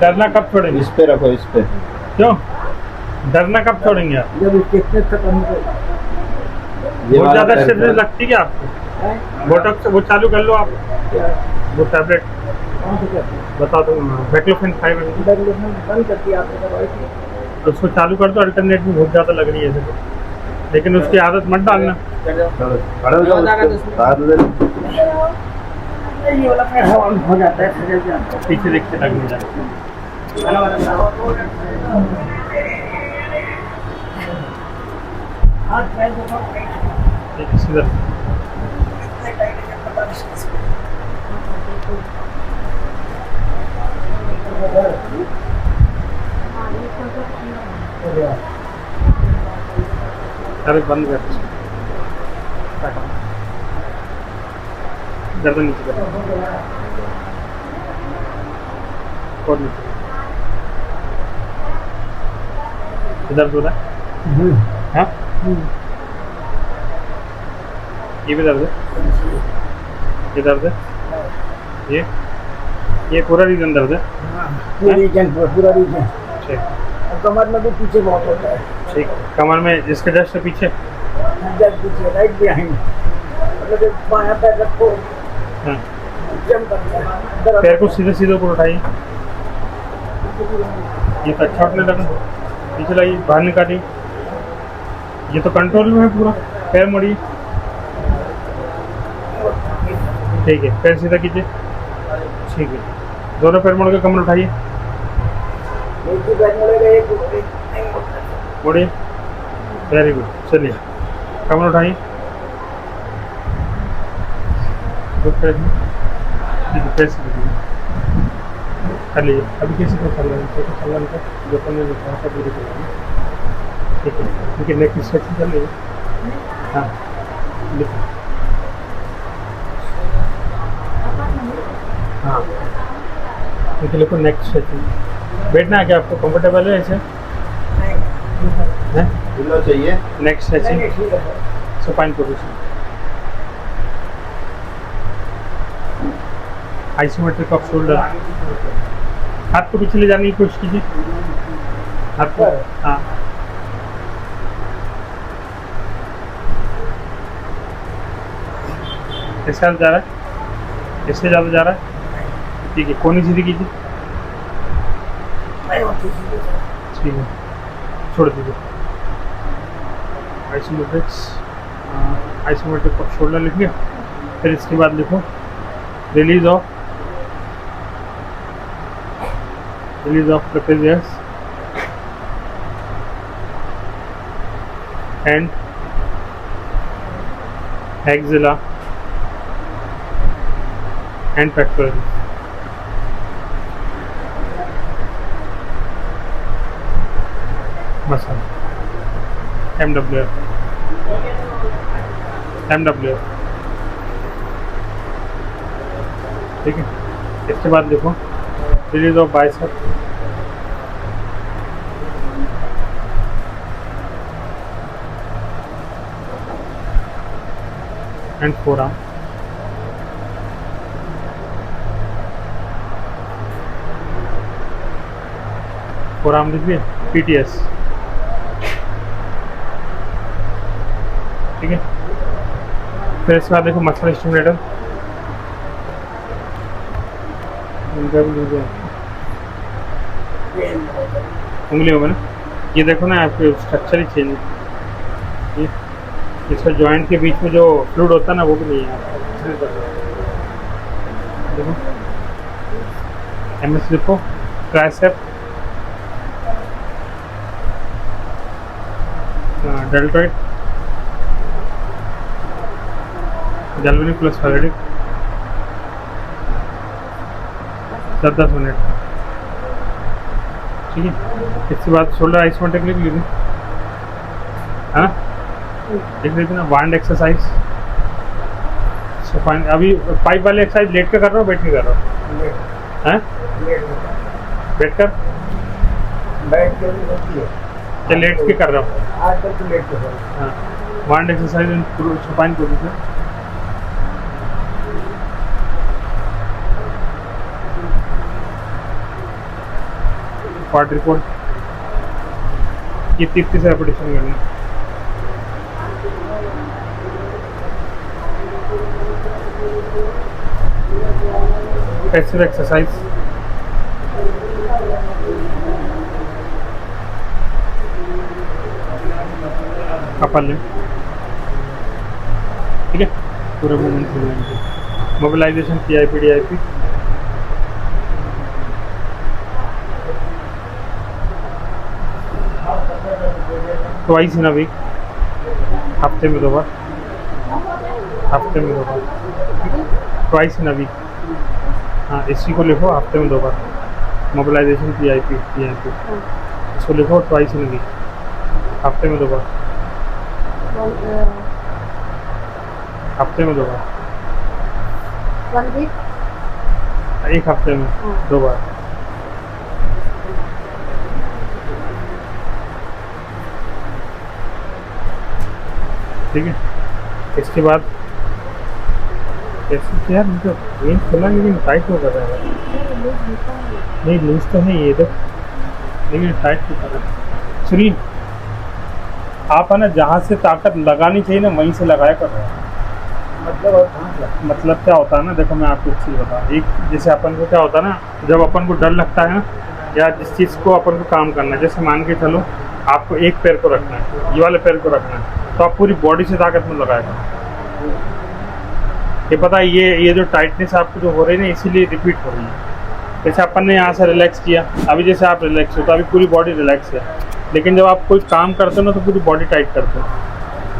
डरना कब छोड़ेंगे? इस पे रखो, इस पे। क्यों डरना कब छोड़ेंगे आप? जब स्टिफनेस खत्म हो गई। बहुत ज्यादा स्टिफनेस लगती है क्या आपको? बोटॉक्स वो चालू कर लो आप, वो टैबलेट बता दो, बैक्लोफेन 500 बंद कर दिया आपने दवाई की। उसको चालू कर दो। अल्टरनेट में बहुत ज़्यादा लग रही है ऐसे, लेकिन उसकी आदत मत डालना। खड़े हो जाओ। ये वाला पैर हवा में हो जाता है, फिर जाता है। पीछे देख के लगने जाए। हाथ पैर दोनों सीधा अरे बंद कर, गर्दन नीचे कर और नीचे। इधर दो रहा है, हाँ ये भी दर्द है, ये दर्द है, ये पूरा रीजन दर्द है। पूरा रीजन। ठीक, और कमर में भी पीछे बहुत होता है। ठीक, कमर में इसके जस्ट पीछे, जस्ट पीछे, राइट बिहाइंड। मतलब जब बायां पैर रखो, हाँ जंप करता है। पैर को सीधे सीधे ऊपर उठाइए। ये तो अच्छा उठने लगा, पीछे लाइए, बाहर निकालिए। ये तो कंट्रोल में है पूरा। पैर मोड़िए, ठीक है, पैर सीधा कीजिए, ठीक है। दोनों पैर मोड़ के कमर उठाइए, मोड़िए, वेरी गुड। चलिए कमर उठाइए, पैर सीधे कर लीजिए। अभी किसी को चलना नहीं, जो करने लिखा है पूरी करेंगे, ठीक है। ठीक है, नेक स्ट्रेचिंग कर लीजिए। हाँ लिखो, हाँ ठीक है, लिखो नेक स्ट्रेचिंग। बैठना है क्या आपको? कंफर्टेबल है ऐसे? पिलो चाहिए? Neck stretching, supine position, isometric of shoulder. हाथ को पीछे ले जाने की कोशिश कीजिए, हाथ को, हाँ कैसे हाथ जा रहा है? इससे ज़्यादा जा रहा है? ठीक है, कोनी सीधी कीजिए, ठीक है, छोड़ दीजिए। आइसोमेट्रिक ऑफ शोल्डर लिख लिया। फिर इसके बाद लिखो release of trapezius and axilla and pectoralis। Muscle MWF ठीक है। इसके बाद देखो release of bicep and forearm. Forearm लिखिए PTS, ठीक है। फिर इसके बाद देखो मसल स्टिमुलेटर, उंगलियों में ना, ये देखो ना आपके स्ट्रक्चर ही चेंज है। इसका जॉइंट के बीच में जो फ्लूइड होता है ना, वो भी नहीं है। देखो MS लिखो, tricep, deltoid, galvanic plus faradic, 10 minute, ठीक है। इसके बाद शोल्डर आइसोमेट्रिक लिख लीजिए, है ना, लिख लीजिए ना। वांड एक्सरसाइज, सुपाइन। अभी पाइप वाले एक्सरसाइज लेट के कर रहा हूँ, बैठ के कर रहा हूँ? हैं बैठ कर क्या लेट के कर रहा हूँ? आजकल तो लेट कर रहा हूँ। हाँ, वांड एक्सरसाइज इन सुपाइन पोजीशन, क्वाड्रिपोड, ये 30 रेपिटेशन करना। पैसिव एक्सरसाइज, अपर लिम्ब, ठीक है, पूरे मूवमेंट हो जाएंगे। Mobilisation PIP DIP, twice in a week, हफ्ते में 2 बार, हफ्ते में 2 बार, ट्वाइस इन अ वीक। हाँ, इसी को लिखो, हफ्ते में 2 बार। मोबिलाइजेशन PIP DIP, इसको लिखो ट्वाइस इन अ वीक, हफ्ते में 2 बार, हफ्ते में 2 बार, 1 वीक, एक हफ्ते में 2 बार। ठीक है, इसके बाद ऐसे यार मुझे रेंज खुला लेकिन टाइट हो कर रहा है। नहीं लूज तो है ये तो, लेकिन टाइट हो कर रहा है। सुनिए, आप है ना जहाँ से ताकत लगानी चाहिए ना वहीं से लगाया कर रहे हैं। मतलब और कहाँ से? मतलब क्या होता है ना, देखो मैं आपको एक चीज़ बताऊँ। एक जैसे अपन को क्या होता है ना, जब अपन को डर लगता है ना, या जिस चीज़ को अपन को काम करना है, जैसे मान के चलो आपको एक पैर को रखना है, ये वाले पैर को रखना है, तो आप पूरी बॉडी से ताकत में लगाएगा। ये पता है, ये जो टाइटनेस आपको जो हो रही है ना, इसीलिए रिपीट हो रही है। जैसे अपन ने यहाँ से रिलैक्स किया, अभी जैसे आप रिलैक्स हो तो अभी पूरी बॉडी रिलैक्स है, लेकिन जब आप कोई काम करते हो ना तो पूरी बॉडी टाइट करते हो,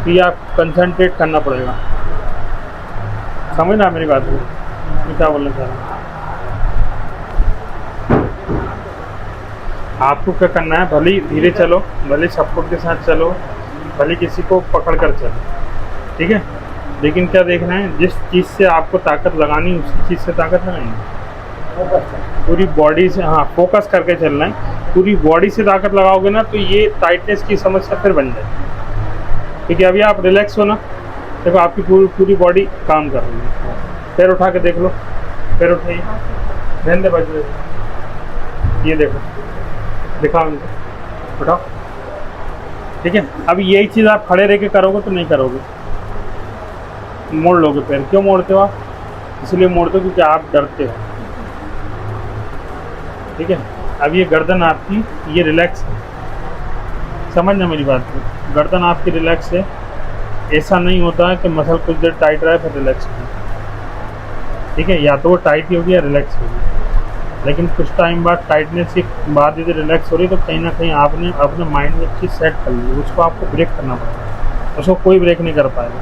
तो ये आप कंसंट्रेट करना पड़ेगा। समझ ना मेरी बात को, मैं क्या बोलना चाह रहा हूँ। आपको क्या करना है, भले ही धीरे चलो, भले सपोर्ट के साथ चलो, भले किसी को पकड़ कर चलो, ठीक है, लेकिन क्या देखना है, जिस चीज़ से आपको ताकत लगानी है उसी चीज़ से ताकत लगानी है। पूरी बॉडी से, हाँ, फोकस करके चलना है। पूरी बॉडी से ताकत लगाओगे ना तो ये टाइटनेस की समस्या फिर बन जाए। ठीक है, अभी आप रिलैक्स हो ना, देखो आपकी पूरी बॉडी काम कर रही है। पैर उठा के देख लो, पैर उठाइए, ध्यान दे बच, ये देखो, दिखाओ इनको, उठाओ। ठीक है, अब यही चीज़ आप खड़े रह के करोगे तो नहीं करोगे, मोड़ लोगे पैर। क्यों मोड़ते हो आप? इसलिए मोड़ते हो क्योंकि आप डरते हो। ठीक है, अब ये गर्दन आपकी ये रिलैक्स है, समझना मेरी बात को, गर्दन आपकी रिलैक्स है। ऐसा नहीं होता है कि मसल कुछ देर टाइट रहा है फिर रिलैक्स हो। ठीक है, या तो वो टाइट ही होगी या रिलैक्स होगी, लेकिन कुछ टाइम बाद टाइटनेस के बाद यदि रिलैक्स हो रही तो कहीं ना कहीं आपने अपने माइंड में चीज़ सेट कर ली, उसको आपको ब्रेक करना पड़ेगा। उसको कोई ब्रेक नहीं कर पाएगा,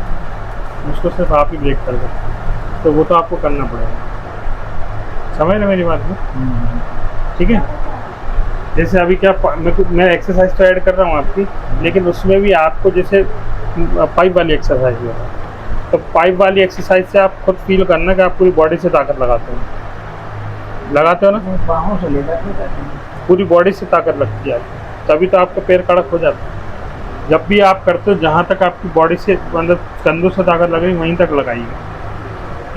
उसको सिर्फ आप ही ब्रेक कर सकते, तो वो तो आपको करना पड़ेगा। समझ ना मेरी बात में? ठीक है, जैसे अभी क्या मैं एक्सरसाइज तो ऐड कर रहा हूँ आपकी, लेकिन उसमें भी आपको जैसे पाइप वाली एक्सरसाइज हो रहा है, तो पाइप वाली एक्सरसाइज से आप खुद फील करना कि आप पूरी बॉडी से ताकत लगाते हो ना, बाहों से लेकर पूरी बॉडी से ताकत लगती है, तभी तो आपका पैर कड़क हो जाता है। जब भी आप करते हो जहाँ तक आपकी बॉडी से मतलब कंधों से ताकत लग रही वहीं तक लगाइए।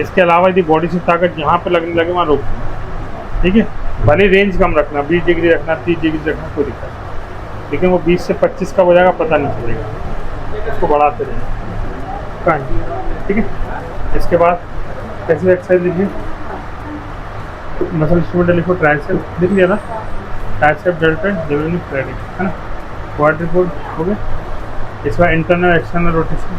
इसके अलावा यदि बॉडी से ताकत जहाँ पे लगने लगे वहाँ रोक दो। ठीक है, भले रेंज कम रखना, 20 डिग्री रखना, 30 डिग्री रखना, कोई दिक्कत नहीं, लेकिन वो 20 से 25 का हो जाएगा पता नहीं चलेगा, उसको बढ़ाते रहेंगे कहीं। ठीक है, इसके बाद कैसे एक्सरसाइज लिखिए, मसल स्टूडेंट लिखो, ट्राइसेप लिख लिया ना, ट्राइसेप डेल्टन डेवलपिंग फ्लैटिंग है ना, क्वाड्रिपोड हो गया। इसका इंटरनल एक्सटर्नल रोटेशन,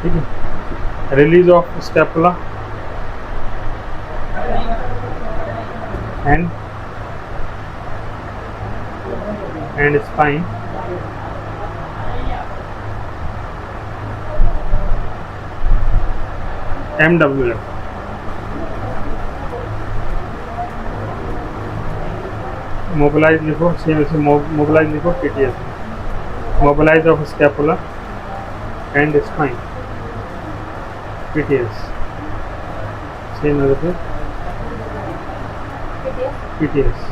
ठीक है, release of scapula and spine, MWF, mobilise लिखो, सेम ऐसे मोबिलाइज लिखो, PTS, mobilise of scapula and spine, PTS, same ऐसे PTS।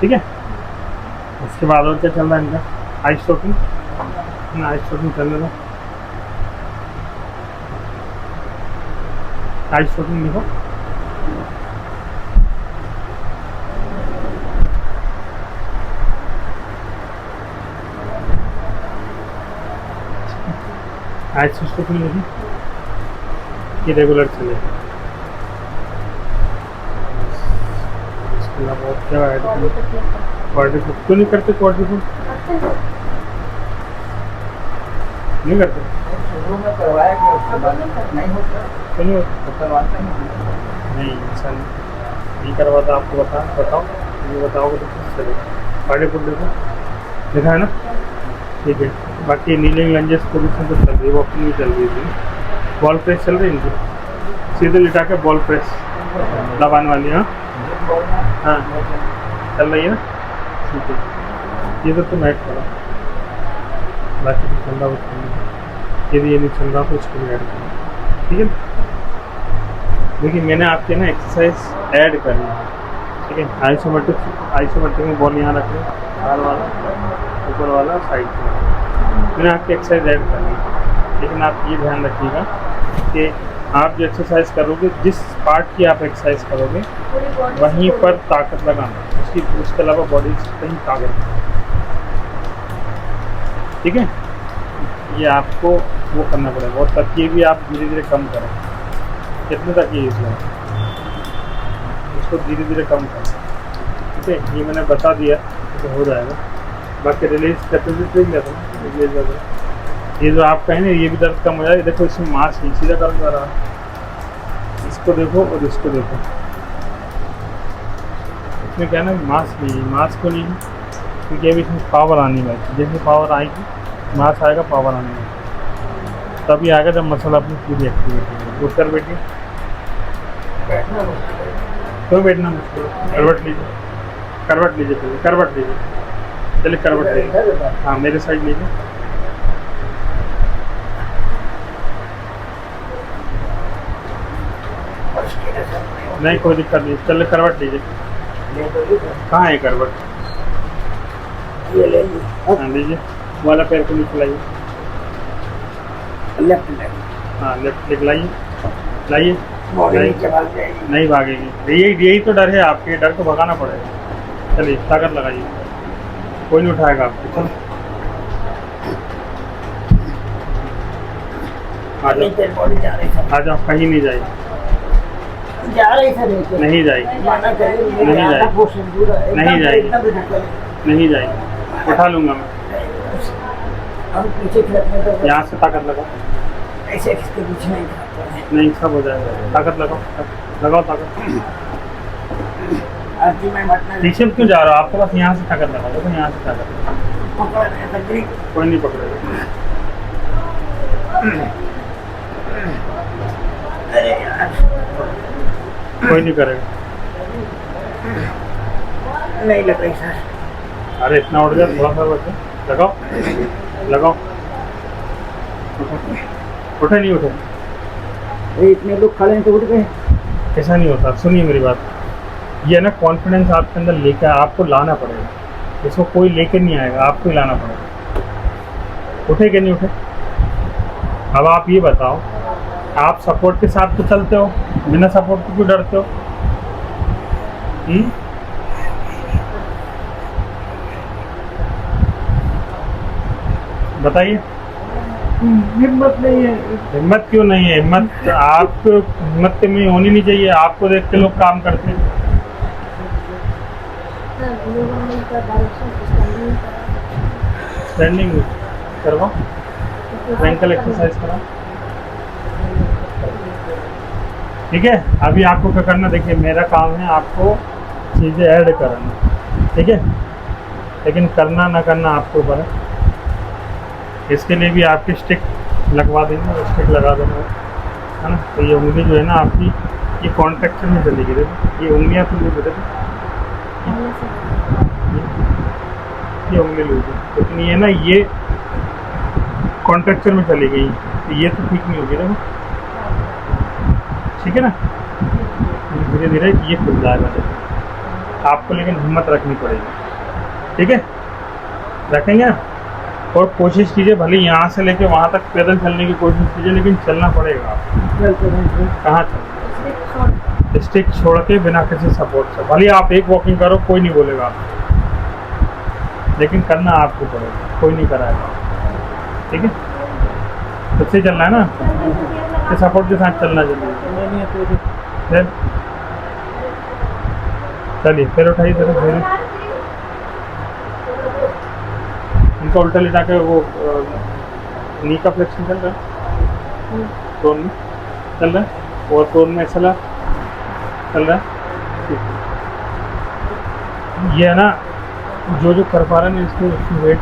ठीक है, उसके बाद और क्या चल रहा है इनका, आई स्ट्रोकिंग, आई स्ट्रोकिंग चलने दो। आज शूटिंग लिखो। आज शूटिंग लिखी कि रेगुलर चले। इसके अलावा और क्या ऐड करें? क्वाड्रीफुट क्यों नहीं करते? क्वाड्रीफुट नहीं करते शुरू में करवाया कि उसके बाद नहीं होता, क्यों नहीं होता? तो करवाते हैं। नहीं इंसान नहीं करवाता। आपको बताओ ये बताओगे तो किस चलेगा? क्वाड्रीफुट देखो लिखा है ना, ठीक है। बाकी नीलिंग लंजेस पोजीशन तो चल रही है, वो अपनी भी चल रही थी। बॉल प्रेस चल रही है इनकी, सीधे लिटा के बॉल प्रेस दबाने वाली। हाँ हाँ चल रही है ना, ठीक है। ये तो तुम ऐड करो, बाकी तो चल रहा हो। यदि ये नहीं चल रहा तो उसको भी ऐड करो, ठीक है। देखिए मैंने आपके ना एक्सरसाइज ऐड करनी है, ठीक है। आइसोमेट्रिक में बॉल यहाँ रख लो, बाहर वाला ऊपर वाला साइड पे। मैंने आपकी एक्सरसाइज ऐड करनी है, लेकिन आप ये ध्यान रखिएगा कि आप जो एक्सरसाइज करोगे, जिस पार्ट की आप एक्सरसाइज करोगे वहीं पर ताकत लगाना, उसके अलावा बॉडी से कहीं ताकत, ठीक है। ये आपको वो करना पड़ेगा। और तकिए भी आप धीरे धीरे कम करें। कितने तकिए यूज़ करें, इसको धीरे धीरे कम करें, ठीक है। ये मैंने बता दिया तो हो जाएगा। बाकी रिलीज कैपेसिटी देख लेते हैं, रिलीज वगैरह। ये जो आप कहें ना ये भी दर्द कम हो जाएगा। देखो इसमें मांस नहीं सीधा कर जा रहा, इसको देखो और इसको देखो। इसमें क्या ना मांस नहीं है, मांस को नहीं है क्योंकि अभी इसमें पावर आनी है। जैसे पावर आएगी मांस आएगा, पावर आने में तभी आएगा जब मसल अपनी पूरी एक्टिवेट होगी। उठ कर बैठिए, तो बैठना मुश्किल। करवट लीजिए, करवट लीजिए, पहले करवट लीजिए, चलिए करवट लीजिए। हाँ मेरे साइड लीजिए, नहीं कोई दिक्कत नहीं, चलिए करवट लीजिए। कहाँ है करवट? ये ले लीजिए, हाँ लीजिए, वाला पैर को नीचे लाइए। लेफ्ट लेग, हाँ लेफ्ट लेग लाइए, लाइए। बॉडी नहीं नीचे भाग जाएगी। नहीं भागेगी, यही तो डर है आपके, डर को भगाना पड़ेगा। चलिए ताकत लगाइए, कोई नहीं उठाएगा आपको। चलो आ जाओ, बॉडी जा रही है, आ जाओ, कहीं नहीं जाएगी, जा रही है नीचे, नहीं जाएगी, माना करिए नहीं मेरे आधा जाएगी। पोर्शन पूरा है, नहीं एकदम- जाएगी। एकदम झटका लगे। नहीं जाएगी, उठा लूँगा मैं। हम पीछे खिलकने तो यहाँ से ताकत लगाओ, ऐसे किसके पीछे नहीं खिलकते हैं। नहीं सब हो जाएगा। ताकत लगाओ, लगाओ ताकत। आरती में मटना पीछे में क्यों जा रहा हो? आपके पास यहाँ से ताकत लगाओ, देखो यहाँ से ताकत लगाओ। पकड़ रहे हैं, तकरीब। कोई नहीं पकड़ेगा। अरे यार, कोई नहीं करेगा। नहीं लग रही सर। अरे इतना उठ गया, थोड़ा सा बचे, लगाओ लगाओ। उठे नहीं उठे, अरे इतने लोग खड़े हैं तो उठ गए। ऐसा नहीं होता। सुनिए मेरी बात, ये ना कॉन्फिडेंस आपके अंदर लेकर आपको लाना पड़ेगा। इसको कोई लेकर नहीं आएगा, आपको ही लाना पड़ेगा। उठे कि नहीं उठे? अब आप ये बताओ, आप सपोर्ट के साथ तो चलते हो, बिना सपोर्ट के क्यों डरते हो? बताइए। हिम्मत नहीं है। हिम्मत क्यों नहीं है? हिम्मत आपको हिम्मत के में होनी नहीं चाहिए। आपको देख के लोग काम करते हैं। स्टैंडिंग करवाओ, एंकल एक्सरसाइज कराओ, ठीक है। अभी आपको क्या करना, देखिए मेरा काम है आपको चीज़ें ऐड करना, ठीक है। लेकिन करना ना करना आपके ऊपर है। इसके लिए भी आपकी स्टिक लगवा देंगे, स्टिक लगा देना है ना। तो ये उंगली जो है ना आपकी, ये कॉन्ट्रैक्शन में चलेगी। देखो ये उंगलियाँ तो लूज, देखो ये उंगली लूज है, लेकिन ये ना ये कॉन्ट्रैक्शन में चली गई, तो ये तो ठीक नहीं होगी। देखो ठीक है ना, धीरे धीरे ये खुल जाएगा। आपको लेकिन हिम्मत रखनी पड़ेगी, ठीक है। रखेंगे और कोशिश कीजिए, भले यहाँ से लेके वहाँ तक पैदल चलने की कोशिश कीजिए, लेकिन चलना पड़ेगा आपको। चलते हैं। कहाँ चलना? स्टिक छोड़ के बिना किसी सपोर्ट से, भले आप एक वॉकिंग करो कोई नहीं बोलेगा, लेकिन करना आपको पड़ेगा, कोई नहीं कराएगा। ठीक है, तो सही चलना है ना, तो सपोर्ट के साथ चलना चाहिए। फिर चलिए, फिर उठाइए जरा, फिर इनका उल्टा लिटा के वो नी का फ्लेक्शन चल रहा है, टोन में चल रहा है, और टोन में चला चल रहा है। ठीक है, ये है ना, जो जो कर पा रहे हैं इसको वेट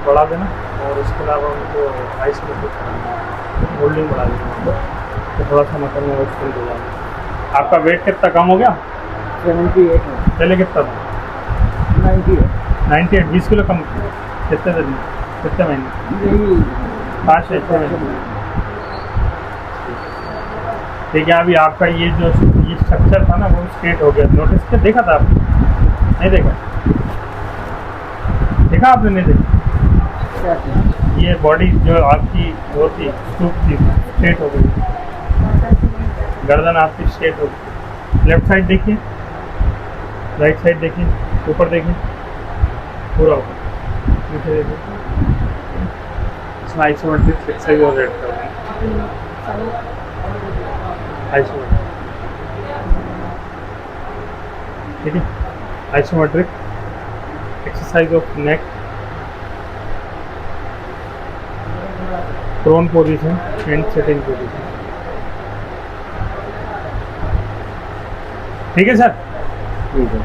बढ़ा देना, और इसके अलावा उनको आइसोलेट करना, होल्डिंग बढ़ा देना, तो थोड़ा सा मतलब में वेट हो जाएगा। आपका वेट कितना कम हो गया? 78 पहले कितना था? 98 98, 20 किलो कम किया। कितने दिन, कितने महीने? यही 5 से 6 महीने। ठीक है, अभी आपका ये जो ये स्ट्रक्चर था ना वो स्ट्रेट हो गया, नोटिस किया, देखा था आपने? नहीं देखा? देखा आपने? नहीं देखा? ये बॉडी जो आपकी वो थी सूप थी, स्ट्रेट हो गई, गर्दन आपकी स्ट्रेट हो गई। लेफ्ट साइड देखिए, राइट साइड देखिए, ऊपर देखिए, पूरा ऊपर, नीचे देखिए। इसमें आइसोमेट्रिक एक्सरसाइज और रेड कर दें, आइसोमेट्रिक। ठीक है, isometric exercise of neck, prone position and sitting position. ठीक है सर? ठीक है।